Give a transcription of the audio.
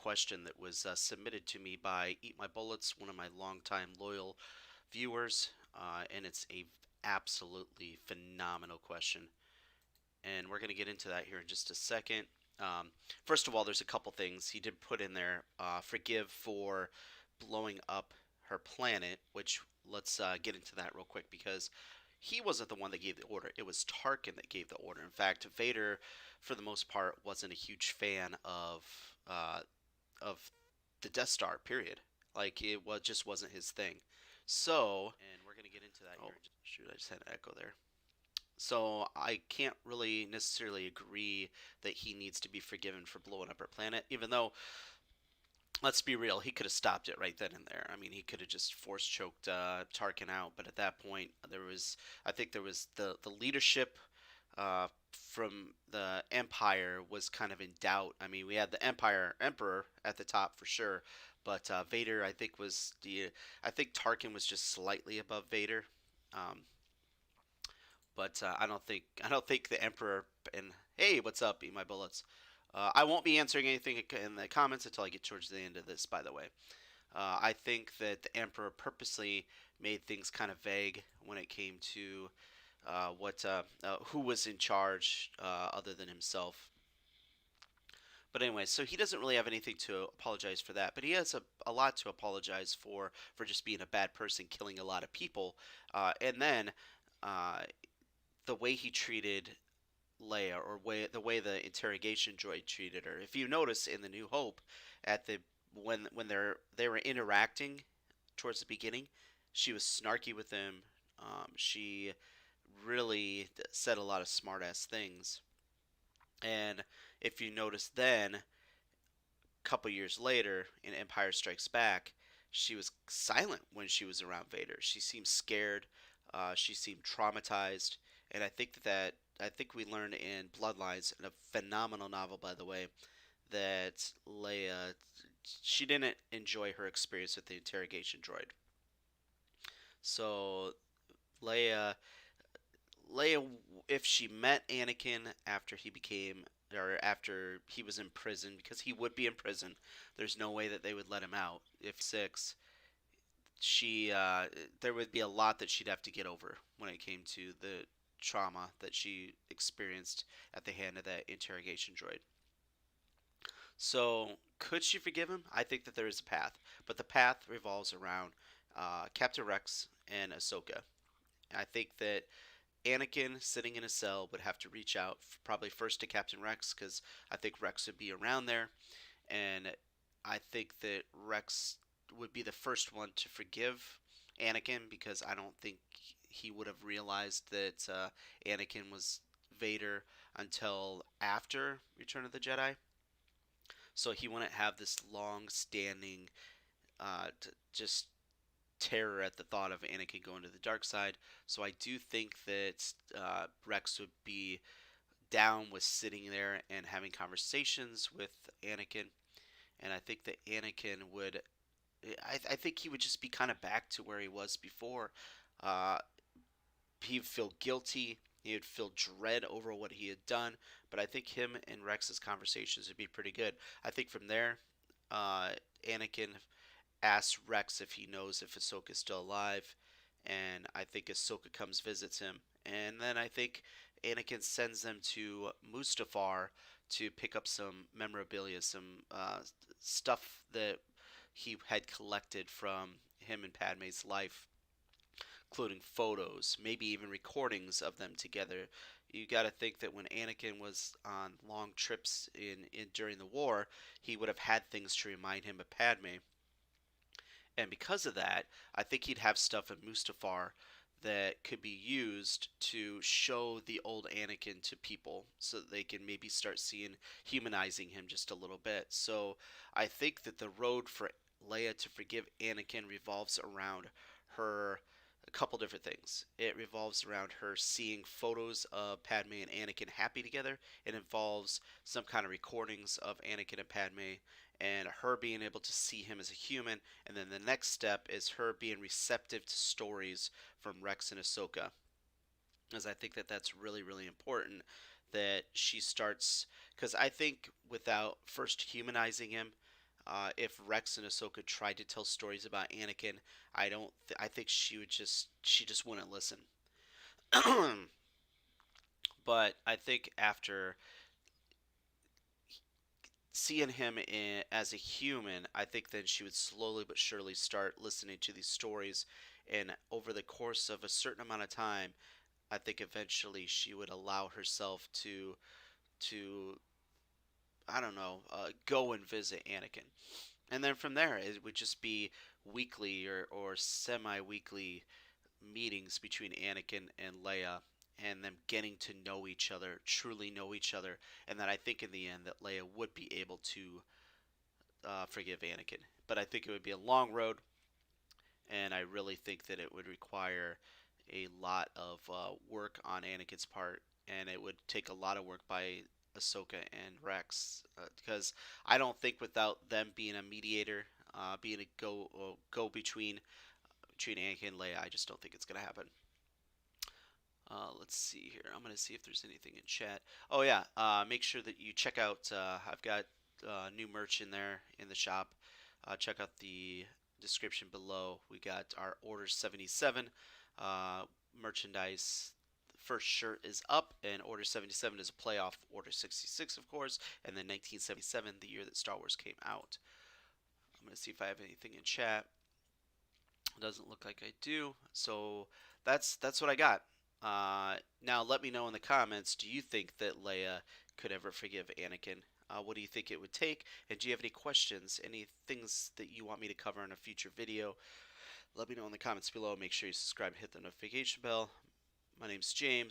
question that was submitted to me by Eat My Bullets, one of my longtime loyal viewers, and it's a absolutely phenomenal question. And we're going to get into that here in just a second. Um, First of all, there's a couple things he did put in there. Forgive for blowing up her planet, which let's get into that real quick because he wasn't the one that gave the order. It was Tarkin that gave the order. In fact, Vader, for the most part, wasn't a huge fan of the Death Star. Period. Like it was just wasn't his thing. So, and we're gonna get into that here. Shoot, I just had an echo there. So I can't really necessarily agree that he needs to be forgiven for blowing up our planet, even though, let's be real, he could have stopped it right then and there. I mean, he could have just force choked Tarkin out, but at that point, I think there was the leadership from the Empire was kind of in doubt. I mean, we had the Emperor at the top for sure, but Vader, I think Tarkin was just slightly above Vader. Um, but I don't think the Emperor. And hey, what's up? Eat my bullets. I won't be answering anything in the comments until I get towards the end of this. By the way, I think that the Emperor purposely made things kind of vague when it came to who was in charge other than himself. But anyway, so he doesn't really have anything to apologize for that, but he has a lot to apologize for just being a bad person, killing a lot of people, and then uh, the way he treated Leia, or the way the interrogation droid treated her. If you notice in the New Hope, at the when they were interacting towards the beginning, she was snarky with him. She really said a lot of smart ass things. And if you notice then, a couple years later in Empire Strikes Back, she was silent when she was around Vader. She seemed scared. She seemed traumatized, and I think we learned in Bloodlines, in a phenomenal novel by the way, that Leia, she didn't enjoy her experience with the interrogation droid. So Leia Leia, if she met Anakin after he became, or after he was in prison, because he would be in prison, there's no way that they would let him out. If six, she there would be a lot that she'd have to get over when it came to the trauma that she experienced at the hand of that interrogation droid. So, could she forgive him? I think that there is a path, but the path revolves around Captain Rex and Ahsoka. I think that Anakin, sitting in a cell, would have to reach out probably first to Captain Rex because I think Rex would be around there, and I think that Rex would be the first one to forgive Anakin because I don't think he would have realized that Anakin was Vader until after Return of the Jedi. So he wouldn't have this long-standing, just terror at the thought of Anakin going to the dark side. So I do think that Rex would be down with sitting there and having conversations with Anakin, and I think that Anakin would. I think he would just be kind of back to where he was before. Uh, he'd feel guilty. He would feel dread over what he had done. But I think him and Rex's conversations would be pretty good. I think from there, Anakin asks Rex if he knows if Ahsoka's still alive, and I think Ahsoka comes visits him, and then I think Anakin sends them to Mustafar to pick up some memorabilia, some stuff that he had collected from him and Padme's life, including photos, maybe even recordings of them together. You got to think that when Anakin was on long trips in during the war, he would have had things to remind him of Padme, and because of that, I think he'd have stuff in Mustafar that could be used to show the old Anakin to people so that they can maybe start seeing, humanizing him just a little bit. So I think that the road for Leia to forgive Anakin revolves around her, a couple different things. It revolves around her seeing photos of Padme and Anakin happy together. It involves some kind of recordings of Anakin and Padme, and her being able to see him as a human. And then the next step is her being receptive to stories from Rex and Ahsoka. As I think that that's really, really important that she starts, because I think without first humanizing him, If Rex and Ahsoka tried to tell stories about Anakin, I think she just wouldn't listen. But I think after seeing him as a human, I think then she would slowly but surely start listening to these stories, and over the course of a certain amount of time, I think eventually she would allow herself to I don't know, go and visit Anakin, and then from there it would just be weekly or semi-weekly meetings between Anakin and Leia, and them getting to know each other, truly know each other, and that I think in the end that Leia would be able to forgive Anakin. But I think it would be a long road, and I really think that it would require a lot of work on Anakin's part, and it would take a lot of work by Ahsoka and Rex, because I don't think without them being a mediator, being a go between Anakin and Leia, I just don't think it's gonna happen. Let's see here. I'm gonna see if there's anything in chat. Oh yeah, make sure that you check out. I've got new merch in there in the shop. Check out the description below. We got our Order 77 uh, merchandise. The first shirt is up, and Order 77 is a play off Order 66, of course, and then 1977, the year that Star Wars came out. I'm gonna see if I have anything in chat. It doesn't look like I do. So that's what I got. Now let me know in the comments. Do you think that Leia could ever forgive Anakin? What do you think it would take? And do you have any questions? Any things that you want me to cover in a future video? Let me know in the comments below. Make sure you subscribe and hit the notification bell. My name's James.